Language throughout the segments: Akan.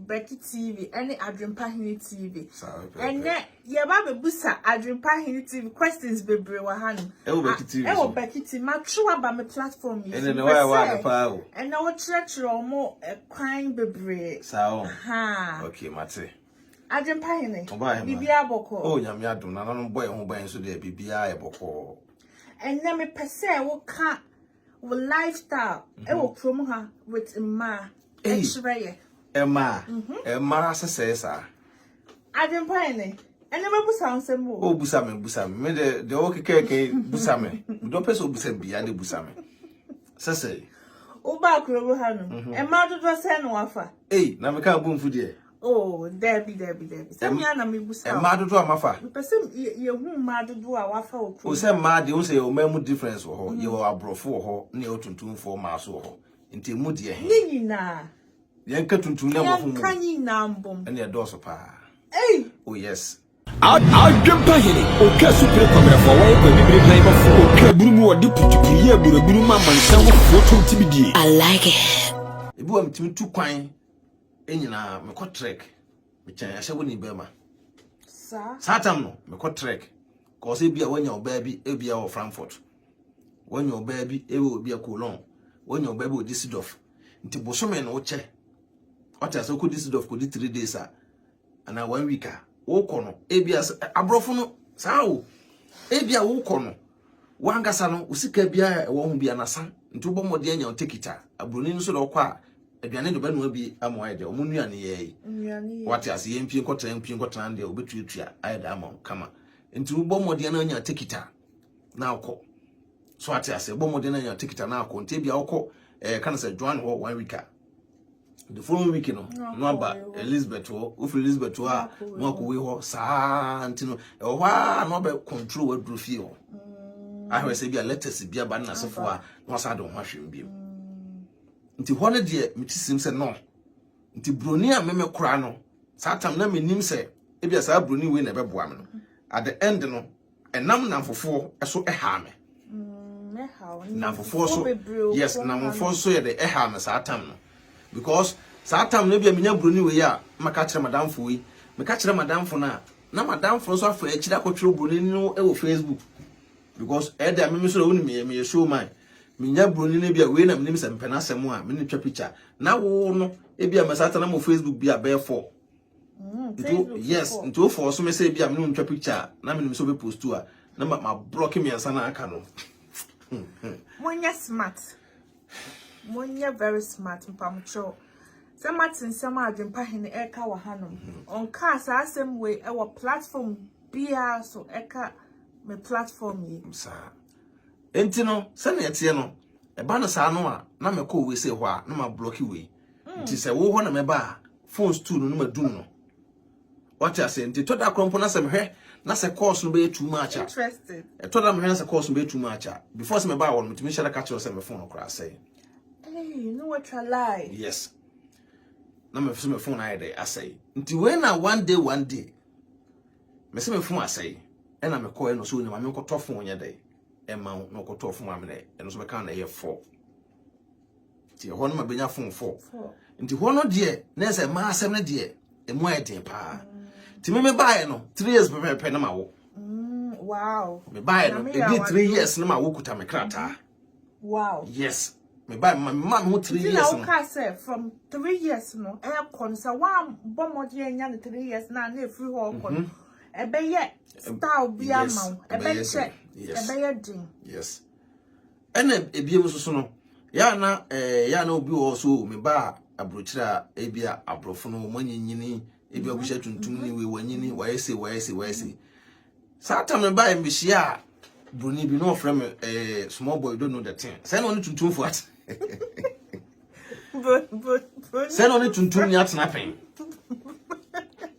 BeckyTv and AdwenepaheneTv. And then you have a busa AdwenepaheneTV questions bebre wahanu. BeckyTv. BeckyTv. My true about my platform. And then why power? And now church or more crying bebre. Ha. Okay, Mate. Adwenepahene. Bibia boko. Oh, Yamia do not boy who buy so there Bibia boko. And then me per se will can't with lifestyle. I will promote her with Emma. Emma, Emma says, Adwenepahene. And never Busam some more. Oh, Busame, me the okay cake, Busame. Don't pass over Busame, Busame. Say, oh, back over Hanu. And Mother was sent offer. Eh, Namaka boom for dear. Oh, Debbie. Some yana me Busam. And Madu to a mafa. Person, you whom Madu do a waffle. Oh, some mad, you say, oh, memo difference or you are bro for her, near to 4 miles or into Moody. Nina. Yanka to number canny nambum. And your doors of pa. Eh? Oh, yes. Adwenepahene o ka super camera for why ko bibiri plan ba fo o ka burumu o di putupuye buruburu ma mansan wo fo tibidi. I like it. Ebu am timi tu kwan enyina me ko trek me chan ya hye woni bema satam no me ko trek ko se bia wanya oba bi e bia wo Frankfurt wanya oba bi e wo bia Cologne wanya oba bi o Düsseldorf nti bosome no wo che ota so ko Düsseldorf ko di 3 days ana 1 week wo kono e bia abrofo no sao e bia wo kono wangasa no usika bia wo hu bia na san nti wo bomode anya o tikita abroni no so do kwa aduane do banu bi amoa de omunuane ye wati ase ye mpie nkotran de obetuatua ayeda amon kama nti wo bomode na anya tikita na akọ so ati ase bomode na anya tikita na akọ nti bia akọ kana se joan ho 1 week the following week no aba Elizabeth wo Elizabeth wa no akọ we ho saa nti no wa no be control wa duro fie ho ahwe se bia letters bia ba na sefo a no sa do ho ahwe biem nti hono de mitisim se no nti broni a meme kura no satam na menim se e bia sa broni we na beboa me no at the end no enam namfofo eso eha me namfofo so yes namfofo so ye de eha me satam no because satam no bia menya broni we ya maka kire madamfo we meka kire madamfo na madamfo so afa akira kotwero broni no e wo Facebook because e de meme so woni me show man minya broni na bia we na menim se mpena asem a me twa picture na wo no e bia mesata na mo Facebook bia be for yes nto for so me say bia me twa picture na menim so be post to a na ma block me ansa na aka no Monya smart monya very smart mpamcho se Martin sama Adwenepahene eka wa hanom on ka sa asem we e wo platform bia so eka me platform yi sa enti no se na etie no e ba no sa no a na me ko we say ho a na ma block we nti se wo ho na me ba phone stool no ma dum no what you say nti to da krompo na se me hwe na se course no be too much interested e to da me hwe na se course no be too much before se me ba won mutimi share catch se me phone no kra say you know what I lie yes na me se me phone na dey asay nti we na one day me se me phone asay e na me call no so ni ma me ko to phone nya dey Emma no ko to phone amene eno so be kan na ye 4 ti ho no ma benya phone 4 nti ho no de na se ma asem ne de emu ayeden pa ti me bae no 3 years pe na ma wo wow me bae no e di 3 years na ma wo kuta me krata wow yes me bae ma no 3 years no ka say from 3 years no e kon sa wa bomode enya ne 3 years na na free ho kon e be ye style bia ma e be che e be ye din yes ene ebiem so no ya na obi wo so me ba abrochira ebia abrofo no manyinyini ebia obusha tuntum ni we wanyini wayese satam me ba mbihia bruni bi no frame small boy don't know the thing say no tuntum for at but say no tuntum ni atena pen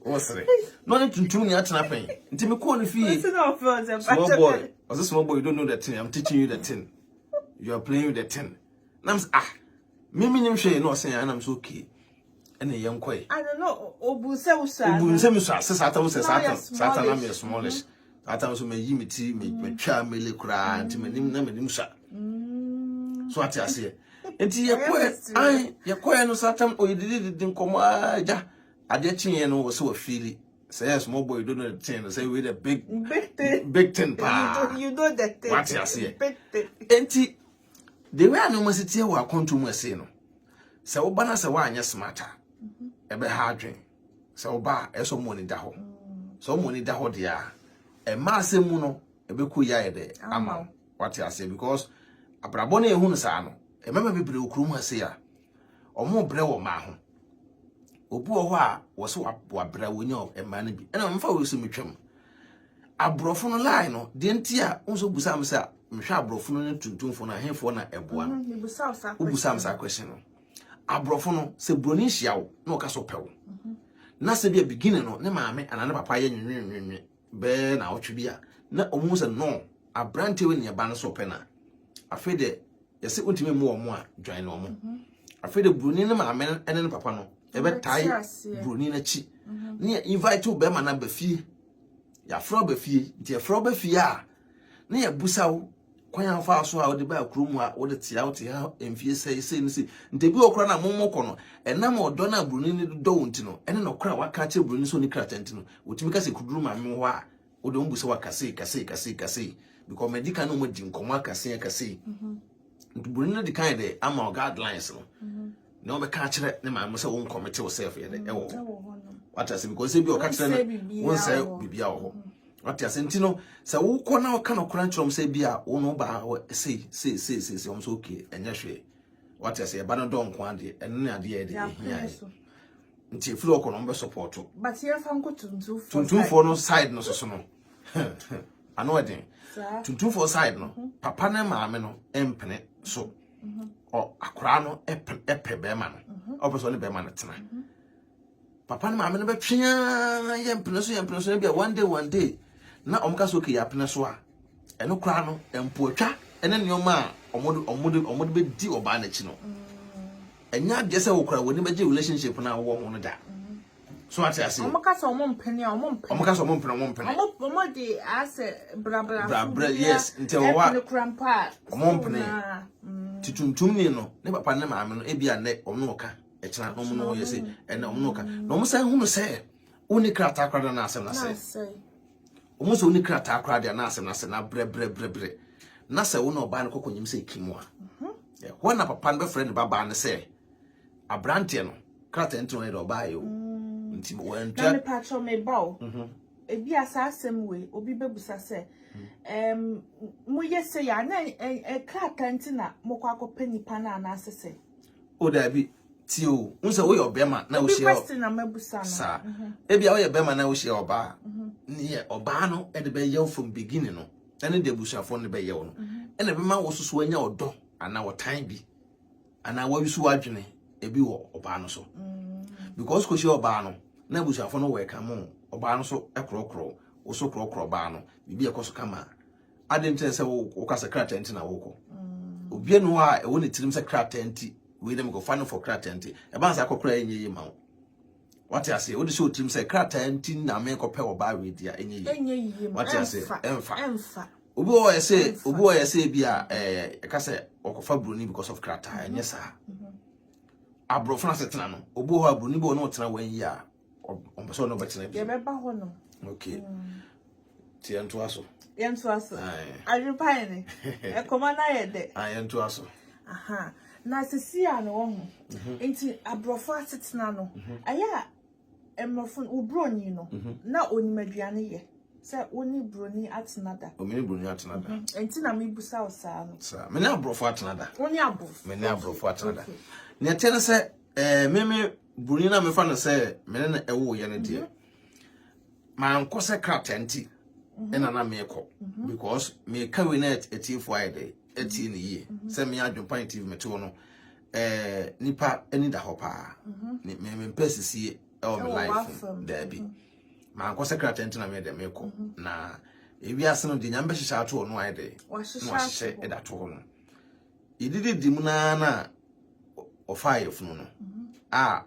osre no ni tuntum ni atena pen nti me ko no fie small boy don't know the thing I'm teaching you the thing you are playing with the thing nam mimi nim hwe no say anam so okay ene yenkoi I don't know obunse mi so satam na me smallish satam so me yimiti me twa mele kura nti manim na manim sa so ati ase enti yekoe no satam oyididi nkomo aja ade chinye no wo so feel say a small boy don't know the thing say we the big thing you know the thing what you say enti the way no must tie wa kontu mu ase no say wo bana say wa anya smarter ebe ha adwen say wo ba eso money da ho so money da ho dia e ma asemu no ebe ku ya ede ama what you say because abrabo na ehunu sa no e mama bebre okurum ase ya omo bre wo ma ho obu ho a wo so wa bra wo nya e ma na bi e na mfa wo so metwam abrofo no line no de ntia unso busa am sa mhwe abrofo no tuntumfo na henfo na eboa no ubusa am sa question no abrofo no se broni hia wo na o ka so pewo na se bia beginning no ne maame anane papa ye nwenwenwen be na otwe bia na omu se no abrante we ne ba no so pe na afede yesi untime mu omo a join no omo afede broni ne maame ene ne papa no ebe tai broni na chi ne invite wo be ma na ba fie ya fro ba fie nti fro ba fie a ne ya busawo kwanya fa so a wo de ba akurum a wo de tia wo tia emfie sei ni si nti bi okra na mommo kono enam odo na bruni ni do wonti no ene no kra waka che bruni so ni krata nti no wotimi ka se kuduru ma me ho a wo de ombusa waka sei because medical no mo di nkomo aka sei nti bruni no di kan de ama guidelines no na o be ka kire ne ma mo se wo commit yourself ye de ewo what I say because se bi o ka kire no won say bibia wo what you say ntino say wo ko na o ka no kran chrom say bia wo no ba say om so okay enya hwe what you say ba no don ko ade eno ne ade ye de hia nti flo ko no be support but here fa nko tuntum for no side no so no ano eden tuntum for side no papa na maame no empene so o akora no epe be ma no opeso ne be ma no tena papa na maame no be twia yempene so bia one day na omka so ke yapene so a eno kra no empuatwa ene neoma a omodo be di oba na chi no enya de se wo kra woni be relationship na wo ho no da so ati ase omka so omompene omo de ase bra yes nte wo wa krampa omompene tituntum ni no ne papa ne maame no ebia ne omno ka echina no no yesi ene omno ka no mo san hunu se uni krata krada na asem na se omo so uni krata krada na asem na bre na se wo no ba ne kokonyim se kimu a ho na papa ne be friend baba ne se abrante no krata ntino ne do ba yo nti wo ntwa na me pa cho me bawo ebi asa asem we obi bebusa se mo yese ya na krata ntina mo kwa akopani pa na na asese o da bi tio unse wo yo bema na wo share question na mabusa sa ebia wo ye bema na wo share oba ne oba no e de be yew from beginning no ene de busuafo ne be yew no ene be ma wo soso anya odo ana wo tan bi ana wo bisu wadwene ebi wo oba no so because ko share oba no na busuafo no we ka mo oba no so ekrokro wo so krokro oba no bibi ekoso kama ade nten se wo ka secret enti na wo ko obi no a e wo ne tirim secret enti we dem go fan for krata enti e ban sa kokora enye yi ma what you say wo de show team say krata enti na me ko pe wo ba we dia enye yi what you say emfa obi wo ye say bia e ka say okofa broni because of krata enye sa abrofo na setena no obi wo abroni bo no tena wan yi a ombeso no betena bi ye be ba ho no okay ti ento aso Adwenepahene e koma na ye de ento aso aha na sesia no ho enti abrofo asetena no aya emrofo obroni no na onimaduane ye se oni broni atenada omini broni atenada enti na mebusa osa no sa me na abrofo atenada oni abrofo me na abrofo atenada ne tene se meme broni na me fa no se me na ewo ye ne de ma nko se krata enti ena na me ko because me ka we na etifo ide eti ni ye se me AdwenepaheneTv meto no nipa eni da hopa ni me pesisi o me life there bi ma nko secret enti na me de me ko na ewi ase no de nyambe hihya ato no ide no hihye eda to no ididi dim na o fire funu no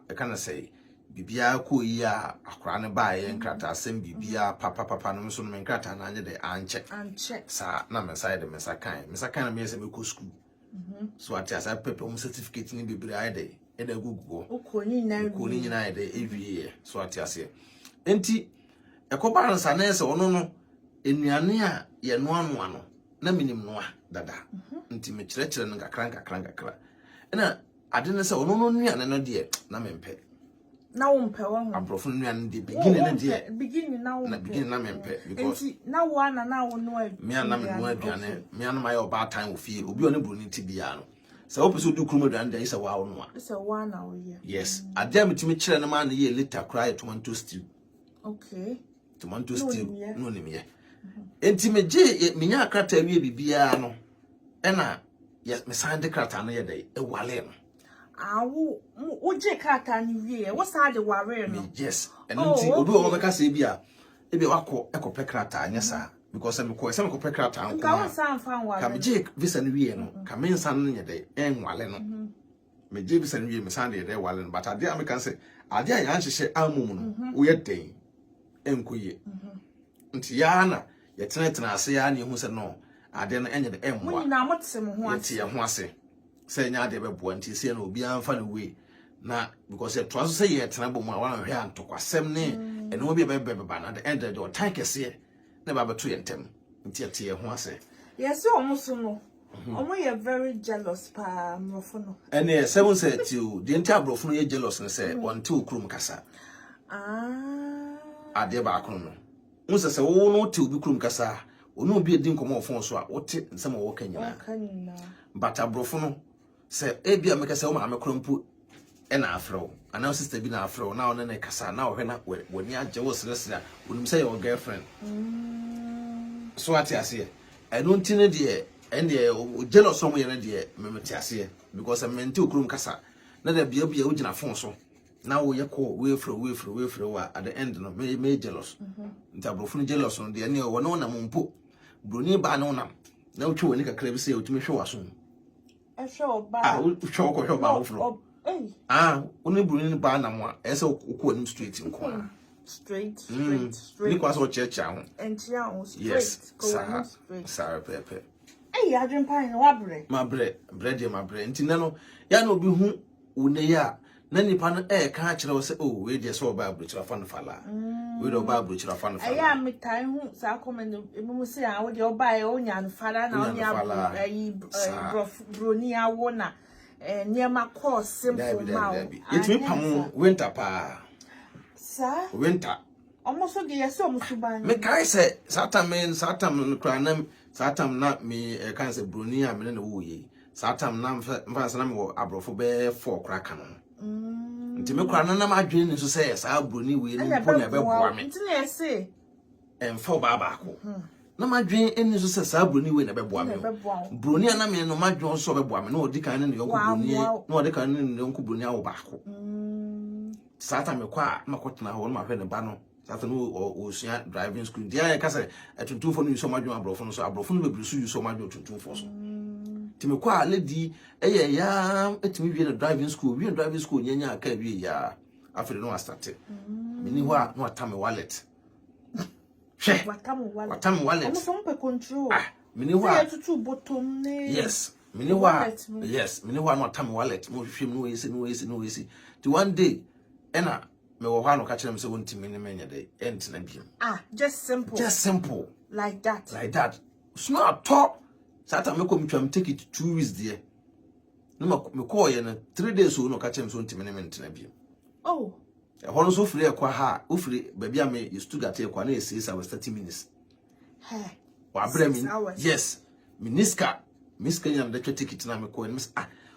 e kana say bibia ko yi a akora ne ba ye nkrata asem bibia papa no so no nkrata na anye de anche sa na me side me sakan na me se me ko school so ati asa pepe certificate ni bibiri ai de eda gugu ukoni nyina eda ewie so atiase enti ekoba ansa na ese ono no enuane a ye noa no na minim noa dada nti me kire no kakra na ade ne se ono no nuane no de na mempe na wo mpe wo abrofo nuane de begin na mempe because enti na wo ana na wo no me ana me no aduane me ana my oba time ofie obi one bruni ti bia no se opeso du krumo aduane de se wa wo no se wa na wo ye yes ade am timi kire no ma na ye liter cry tomato stew okay tomato stew no ni me enti meje menya akrata wie bibia no ena yes me sande krata no ye dey e wale no wo je krata ni wie wo sa de ware no yes enti obi wo beka se bia e bia wako ekope krata anya sa because me ko pe krata anko ka wo sa mfa ware ka meje visa no wie no ka me nsan no ye dey en wale no meje visa no wie me sande ye dey wale no but ade am kan se ade a ya nhyehyɛ amum no wo ye den enkoye nti ya na ye tena ase ya na ehu se no ade no enye de emwa mun na motsem ho ase ye ho ase se nya ade bebo nti se na obi anfa no we na because ye twa so se ye tena bom a wan hwe antokwasem ne eno obi beba na the end of the time kese na ba beto ye ntem nti ate ye ho ase yes omo so no omo ye very jealous pa mrofo no ene seven say ti the entire brofo no ye jealous ne se onte okrum kasa ade ba akon no unse se wo no te obi krum kasa onu obi edi nkomo ofon so a wote nsem wo kanyina bata brofo no se ebia mekasa wo ma mekrompu e na afro ana sister bi na afro na ona na kasa na wo na woni agye wo sresre onim se your girlfriend so ati ase e no ntine de ende jealous omo ye na de memeti ase because mente okrum kasa na da bia wo gina fon so na wo ye ko we frɛ wa at the end no me jealous nta brofo no jealous no de ne wo no na mumpo broni ba no na wo twe woni kakra bi se otumi hwe waso e hwe oba wo twe ko hwe ba wo fro oni broni ba na mo a ese ko nim straight nko straight ni kwa so checha ho entia on straight yes straight sorry pepe Adwenepahene wa bre ma bre nti na no ya na obi hu une ya na nipa no ka kire wo se we dey so ba abrochira fa no fala we do ba abrochira fa no fala aya metai hu sa comment emu se a we dey oba e onya no fala na onya broni awo na niema course simple ma yetumi pam winter pa sa winter almost dey yes almost ban me kai se satam no kranam satam na me kan se broni a me na wo yi satam na mfa sana me wo abrofo be 4 kraka no nti me kra na ma adwene so say sa broni we ni mpo na be boa me nti na ese emfo ba ko na ma adwene eni so say sa broni we na be boa me broni ana me no ma adwene so be boa me na odi kan ne yonko broni na odi kan ne yonko broni awo ba ko satam me kwa ma kotena ho ma hwe ne ba no satam no o sua driving school dia ka say etuntufo no so ma adwene abrofo no so abrofo no be brisu so ma adwene etuntufo so timi kwa lady eye ya etimi wie na driving school nyanya aka wie ya afere no start mini ho a no atame wallet hwe watame wallet omo so mpe control mini ho a tutu bottom ne yes mini ho a no atame wallet mo hwehwem no wesi ti one day ena me wo ha no ka kire me se wontimi ne menya dey entina bi just simple like that smart top Sata me come to take it 2 weeks there. No me call ye na 3 days so no ka chem so ntime ne mentena bi. Oh. E hono so free e kwa ha, o free baby am you stood at e kwa na e 6 hours 30 minutes. Hey. Wa bra mi. Yes. Miska nya na de ticket na me call ni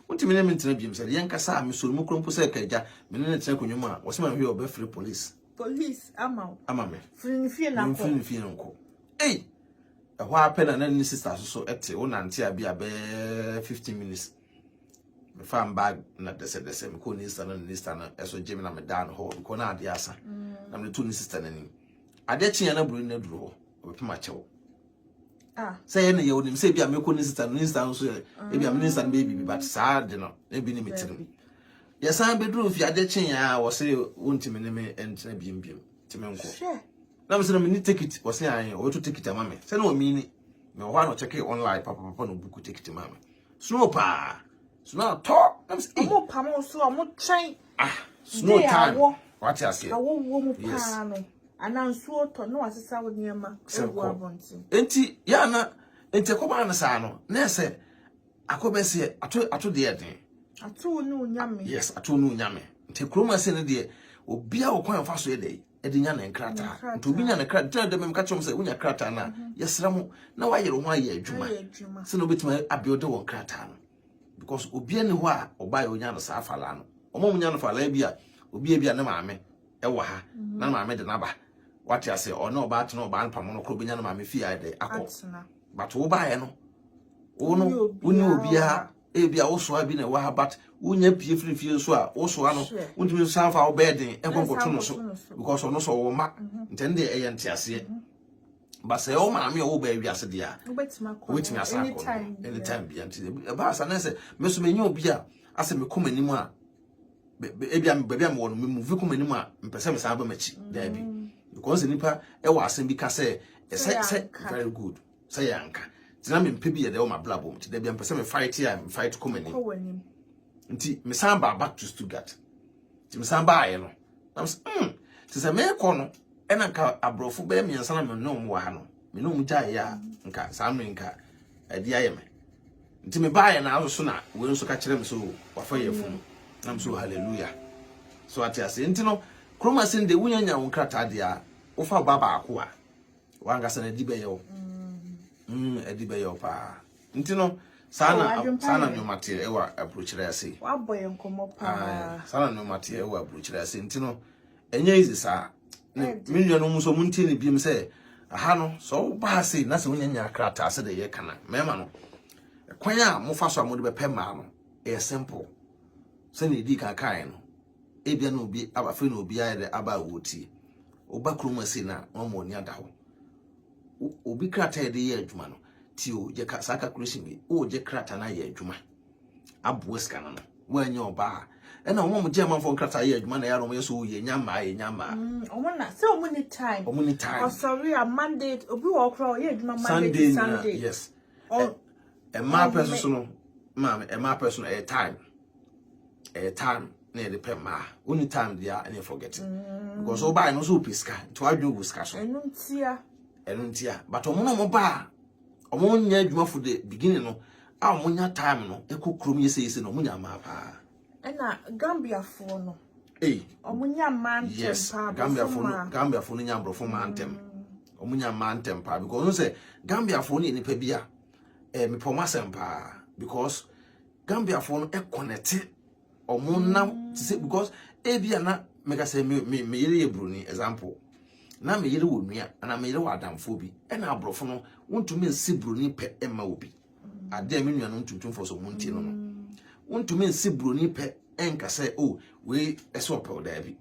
ntime ne mentena bi. Me say yen kasa me so mu krompo say kaja me ne tena konwum a wo se ma hwe oba free police ama me. Free fie na ko. Hey. Ehwa apena na ni sister so ete wo nante abia be 15 minutes me fam bag na dese me ko ni sister na eso jemi na me dan ho ko na ade asa na me to ni sister na ni ade chia na buru na duru ho obepema chewo say na ye onim say bia me ko ni sister so e bia me sister baby but sad no e bi ni metirim ye san be duru fi ade chia wo say wontimi ne me entina biem timi nko na me say me ni ticket wo say an o to ticket ama me say na o mi ni me ho no check online papa no book ticket ama me snow pa snow top Omo pamo so omo train. Snow time. What you say? Awo wo mu pa no. Anansuo to no asesa wo niema ewu abonti. Enti ya na enti koba na sa no. Na se akobese ato de eden. Ato no nyame. Yes, ato no nyame. Enti kroma se ne de obia wo kwan fa so e de nya na nkrata. Enti obi nya na nkrata de mem ka chom se unya nkrata na yesra mu na wa yere ho aye adwuma. Se no betima abiode wo nkrata no. Because obi ani ho a oba ye onya no sa afala no. Omo munya no fala bia obi bia na maame e wo ha na maame de na ba. What you say or no about no ban pam no kro benya na maame fi ade akọ. But wo ba ye no. Wo no woni obi a e bia wo so abi na wa but wonya pie frifie so a wo so ano wontumi so anfa wo beden e konkoto no so because ono so wo ma ntende e ye ntiase. But say o maame wo ba wi ase dia. Wetima asako. Anytime bia ntide. Ba asa na se meso menye obi a ase me komanimu a bebia me wono me move komanimu a mpese me sa ba machi da bi. Because nipa e wa asem bi ka say very good say yanka tina me mpe bi ye de o ma blabo mti da bi am pese me fight here me fight komani nti me san ba back to Stuttgart ti me san ba ye no am ti say me ko no e na nka abrofo be me nsan na me no mo ha no me no mu jaye ya nka san me nka adi aye me nti me ba ye na aso na we nso ka kire me so wa fa ye fu am so hallelujah so atiase nti no kroma sinde wunyanya wonkrata dia wo fa baba akwa wanga sana dibe yo edibe yo pa ntino sana nyomate e wa approach ra say wa boy nkomo pa sana nyomate e wa approach ra say ntino enye izi sa minyo no muso munti ni biem say aha no so ba say na se wunyanya krata ase de ye kana mema no kwan a mo fa so amode be pema no e simple se na edi kan kan no ebia na obi abafe na obi ayede aba woti oba kroma si na omo ni ada ho obi krata de ye adwuma no ti o je ka saka calculation bi o je krata na ye adwuma abo scan no wanya oba e na omo je manfo krata ye adwuma na ya ro mo yeso ye nyama omo na say omo ni time oh sorry a mandate obi wo kro ye adwuma Monday Sunday yes e ma person so no ma e ma person e time na the pema only time they are and forget because so buy no so piska to adwo wuska so enuntia but omo no mo ba omo nya adwuma for the beginning no a omo nya time no ekokrom yese no omo nya ma pa na Gambia fo no omo nya man yes Gambia fo no nya brofo man tem omo nya man tem pa because no say Gambia fo no nipa bia me poma sempa because Gambia fo no connect omo na say because ebia na mega say me yire ye bruni example na me yire wonua na me yire wadamfo bi e na abrofo no wontumi nsi bruni pe ema obi ade me nua no ntuntum fo so munti no wontumi nsi bruni pe enka say oh we eso pe oda bi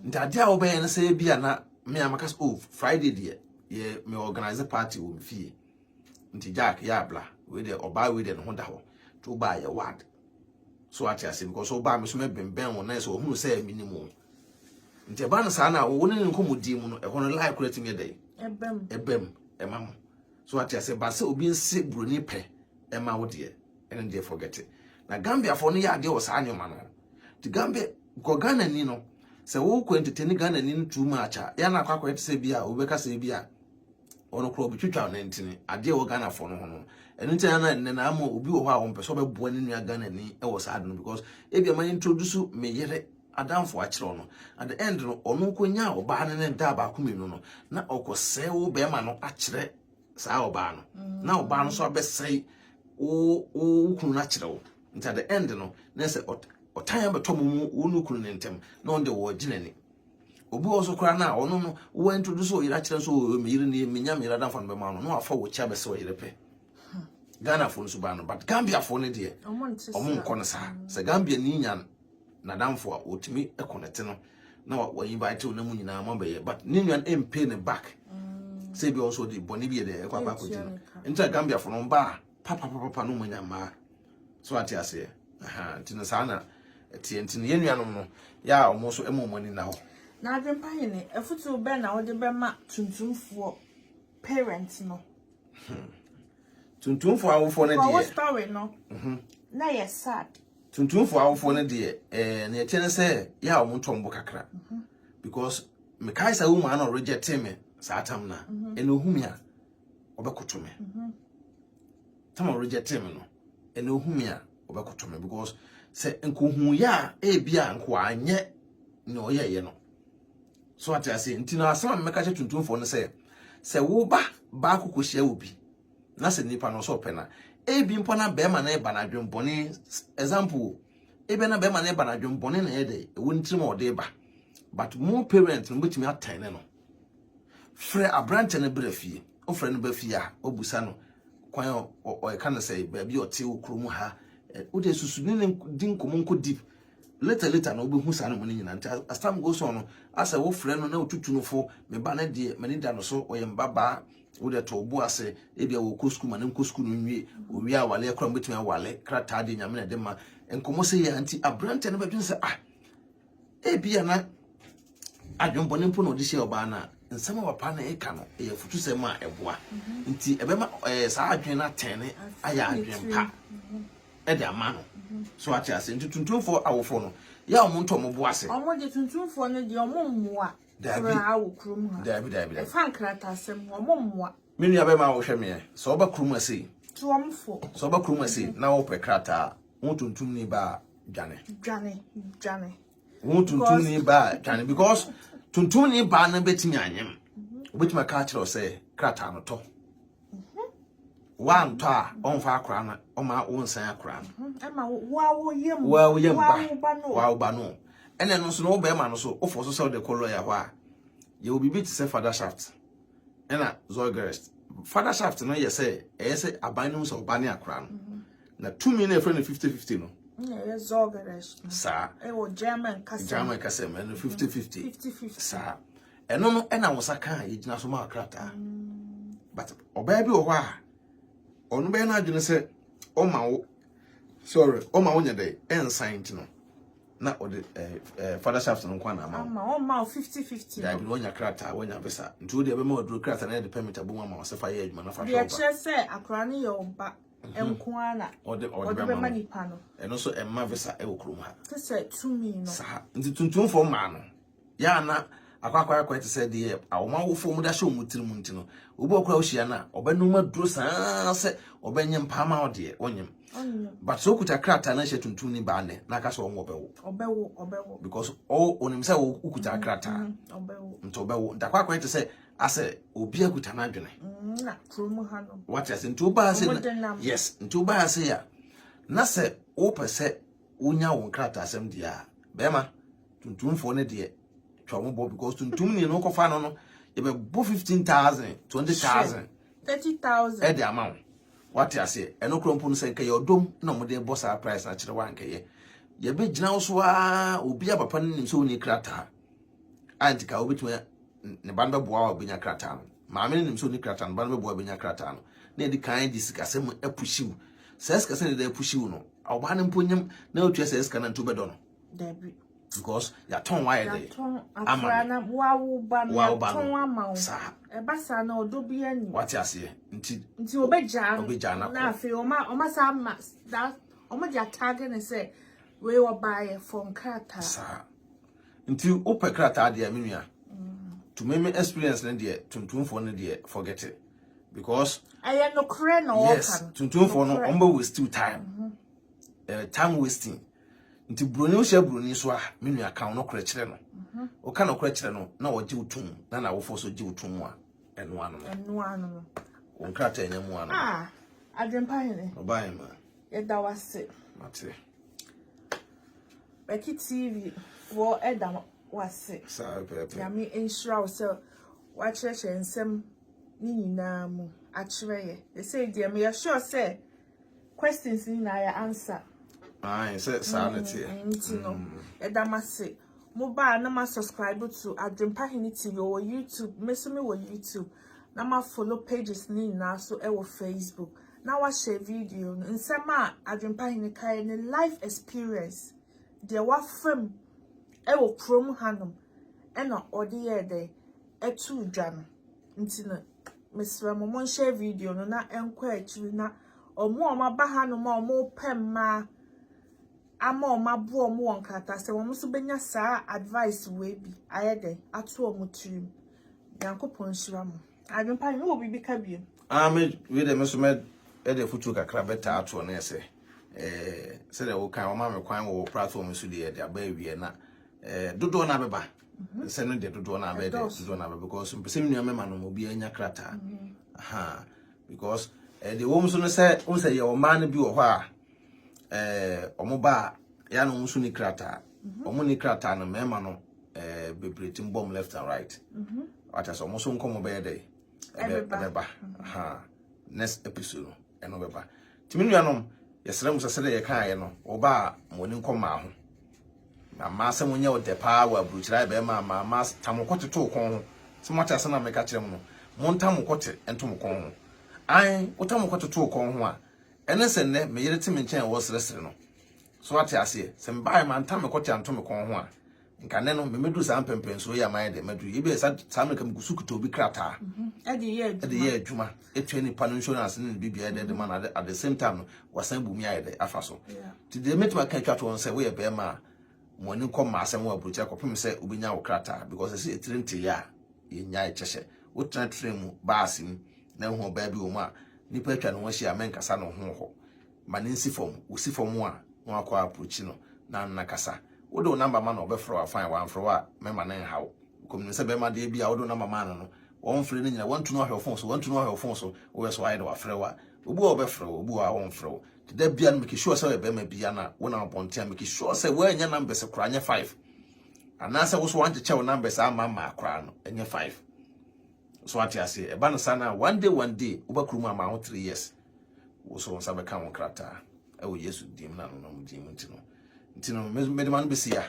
ntade a obe na say ebia na me amaka oh Friday de ye me organize party wo fie nti Jack ya bla we de oba we de no da ho to ba ye wad so ati ase because so ba me so me bemben won na so hunu say minimum nti ba na sa na wo ne nkomodi mu no e hono live create me dey ebem emam so ati ase ba se obi nse broni pe ema wo de ene dey forget it na Gambia for no ya de o sa anyoma no ti Gambia go Ghana ni no se wo ko entertain Ghana ni too much ya na akwa kwete se bia obeka se bia ono kro bi twitwa na ntini ade wo Ghana for no hono enu ntia na ama obi wo ha wo mpeso be boa ni nua Ghana ni e wo sa ade no because e bia man introduce me yere adamfo a kire no at the end no ono konya oba ne nda ba kumenu no na okose wo be ma no a kire sa oba no na oba no so abesai o kunu na kire wo nti at the end no na se otan be to mu wonu kunu ne ntem na onde wo ginani obi oso kra na ono no wo introduce o yira kire so me yire ni menya me yira adamfo no be ma no afa wo cha be se o yire pe Ghana phone so ba no but Gambia phone de omo nko sa se Gambia ni nya na damfo a otimi connect no na wa invite na mu nyina ma be but ni nwan MP ne back say be also the boni bi de kwa ba ko ti no nta Gambia phone ba papa no mu nya ma so ati ase ntina sa na enti ne nnuanom no ya omo so emomoni na ho na Adwenepahene efutu be na wo de be ma tuntumfo parents no tuntumfo awofo na de what story no na yes sad tuntumfo awofo ne de na ye tiene say ya o montombo kakra because me kai say woman no reject me sa atam na eno humi a obekoto me tama reject me no eno humi a obekoto me because say enkohu ya e bia nko anye no ye no so ati ase ntina asama me ka che tuntumfo no say wo ba akoko hia obi na se nipa no so pena ebi mpo na be ma na eba na dwemponi example ebe na be ma na eba na dwemponi na ede ewo ntrim ode ba but more parents no betimi atane no frɛ abrante ne brafie o frɛ no ba fie a obusa no kwan o ka na say ba bi ote okromu ha o de susu ne din komonko deep later no obehu sa no mo nyina nta as time goes on asa wo frɛ no na otutu no fo me ba na de mani da no so o yem baba wo de to obu ase e bia wo kosku ma ne kosku no nwie o wi awale akra betimi awale krata de nyame na de ma enkomo se ya anti abrante ne ba dwen se e bia na adwonbone mpo no de hye oba na nsama wapa na e ka no e futu se ma eboa nti e be ma sa adwen na tene aya adwen pa e de ama no so ati ase nti tuntumfo awofo no ya omonto mo bo ase omo de tuntumfo no de omo mmoa fra awo krum ha dabi e fan krata asem omo mmoa menu ya be ma wo hwe me so oba krum ase tuomfo so oba krum ase na wo pe krata wo tuntum ni ba dwane wo tuntum ni ba dwane because tuntum ni ba na betimi anyem obetimi ka kire o say krata no to one to a onfa akra na o ma wo nsan akra ema wo yem ba no ene no so no be ma no so ofo so say de color ya hwa ye obi bit say father shaft ena zogerest father shaft no ye say aban no so ba ne akra no na 2 million friend 50-50 no ye zogerest sa e wo German kasa me no 50-50 sa eno no ena wo saka ye gina so ma akrata but oba bi wo hwa onu be na adwene se o ma wo nya dey ensign no na o de father shaft no kwa na ama o ma 50-50 ya bi wonya krata wonya besa ntu de be ma odro krata na de permit abo ma o se fa ye adwuma na fa shop ye se akra ne ye oba enko ana o de be ma nipa no eno so emma visa e wokrom ha se to me no sa nti tuntum fo ma no ya na akwa te se de awoma wo fo mu da hye omutirim ntino obi okura wo hia na obenu ma duro saa se obenye mpama ode onyem but so kuta krata na hye tuntum ni ba ne na aka so won obewo because all onim se wo kuta krata obewo nto obewo ndakwa te se ase obi akuta na adwene na krom ha no what ase nto ba se yes nto ba ase ya na se wo pese wonya won krata asem dia bema tuntum fo ne de twambo because tuntum ni no kofa no ye be bo 15,000 20,000 30,000 e de amount what you say eno krompo no se nke ye odom na mo de boss price na kire wa nke ye be gina wo so a obi abapa nim so ni krata antika obetuma ne ban be boa obenya krata no maame nim so ni krata no ban be boa obenya krata no na edi kan di sikasem apushiw se sikasem ne da apushiw no oba ne mponyem na otua se sikana nto be do no debi because ya ton why dey amana na wawo ba no ton ama sa e basa na odobi ani what you say nti obeja na afi oma sa ma that oma dia tag ne say we will buy from krata sa nti ope krata dia menua to me experience ne dia tuntumfo ne dia forget it because I no kre no yes tuntumfo no omba waste time time wasting nti broni o hye broni so a menua kan no kre kire no o kan no kre kire no na wo ji utum na wo fo so ji utum a eno ano o krata enyemu ano Adwenepahene obai ma ye da wase mate BeckyTv wo eda wase sa pepe ya mi ensure wo se wa church ensem ni nyina mu a kire ye they say dear me sure say questions ni na ya answer say sanity no eda mase mobile na ma subscribe to AdwenepaheneTv or YouTube mesome wo YouTube na ma follow pages ni na so e wo Facebook na wa share video nsema Adwenepahene kai ne life experience de wa fam e wo krom hanom e na ode ye de etu dwa no nti na mesra mo share video no na enko akiri na omo ba hanom omo pemma ama o mabu o mu wonkata se wo so benya saa advice we bi ayede ato o mu tirim yankopon shira mo Adwenepahene wo bibi ka bi me we de me so me e de futu kakra beta ato na ese se de wo kan o ma me kwan wo platform so de aba wie na dodo na beba se no de dodo na be because mpese me nua me ma no obi anya krata because the woman so no say won say your man bi wo ho a omo ba ya no musu ni krata omo ni krata no mema no bebrating bomb left and right what as omo so nkomo be dey ebeba next episode eno beba timi nuanom yesere mu sese dey kan ye no oba mo ni nkoma ho na ma se mo nya o de pa wa bruchira be ma tamokote to kon so mo ta se na me ka kire mo mo ntamokote entom kon ho ai utamokote to kon ho a ene se ne me yere timi nchen wo sere no so ate ase se mbae man tamokote antom kon ho a nka ne no me medu sa mpempen so ya man de medu ibe sa me kam gusukuto bi krata ade ye adwuma etwe ni pano insurance ni bibia de man at the same time wasan bumi ayede afaso ti de metima kan twa to say we be ma mo ni kom asem wa burucha kopim say obinya wo krata because say etirinte ya ye nya echehye wo train mu baasim na hu ba bi wo mu a nipa atwa no hye amenkasa no ho ma ni sifom wo sifom a no akwa approach no na nakasa wo do number man obefro afan wa amfro a mema na hawo komi se be ma de bia wo do number man no won frɛ ni nyina won tunu ahwe phone so wo so ayede wa frɛ wa obu obefro obu a won frɛ ti da bia no make sure say be ma bia na wo na bontia make sure say wo anya number se kra anya 5 anase wo so want to check number sa ma kra no anya 5 so ati ase e ba no sana one day wo ba krum ama ho 3 years wo so nsa be ka won krata e wo Yesu dim na no mu dim ntino me de man be sia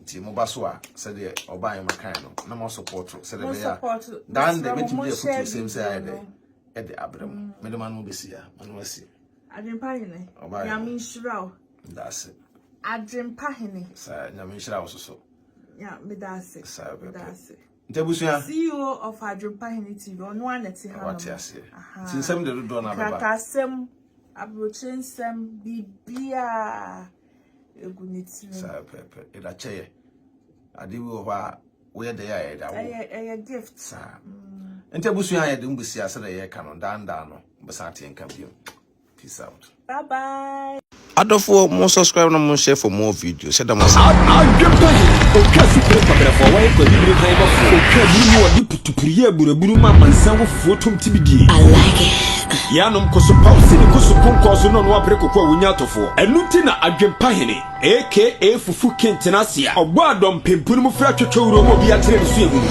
nti mo baso a se de oban makan no na mo support se de be ya dan de metim de futu same say ayede e de abram me de man mo be sia man wasi Adwenepahene yamin shiraw that's it Adwenepahene sa yamin shiraw so ya me that's it ntebusia CEO of AdwenepaheneTv ono aneti ha what ya say sinsem de do na baba kakasem abrocensem bibia egunitiri sa pepe ida cheye adi wo ha we de ya da wo gift sa ntebusia ya de mbusia se de ye ka no danda no besa te nka biom peace out bye bye adofo mo subscribe na mo share for more videos say them Adwenepahene okasu pre kamera for why ko bibire kan ba fu okaburu wo di putupuriye buraburu ma mansan wo fotom tibidie I like it yanom koso pause ni koso konkoso no no apre kokwa wunya tofo enuti na Adwenepahene aka fufu kentenasia ogbo adom pempunu mu fra twetwe wuro mo bi atere nsu ehunu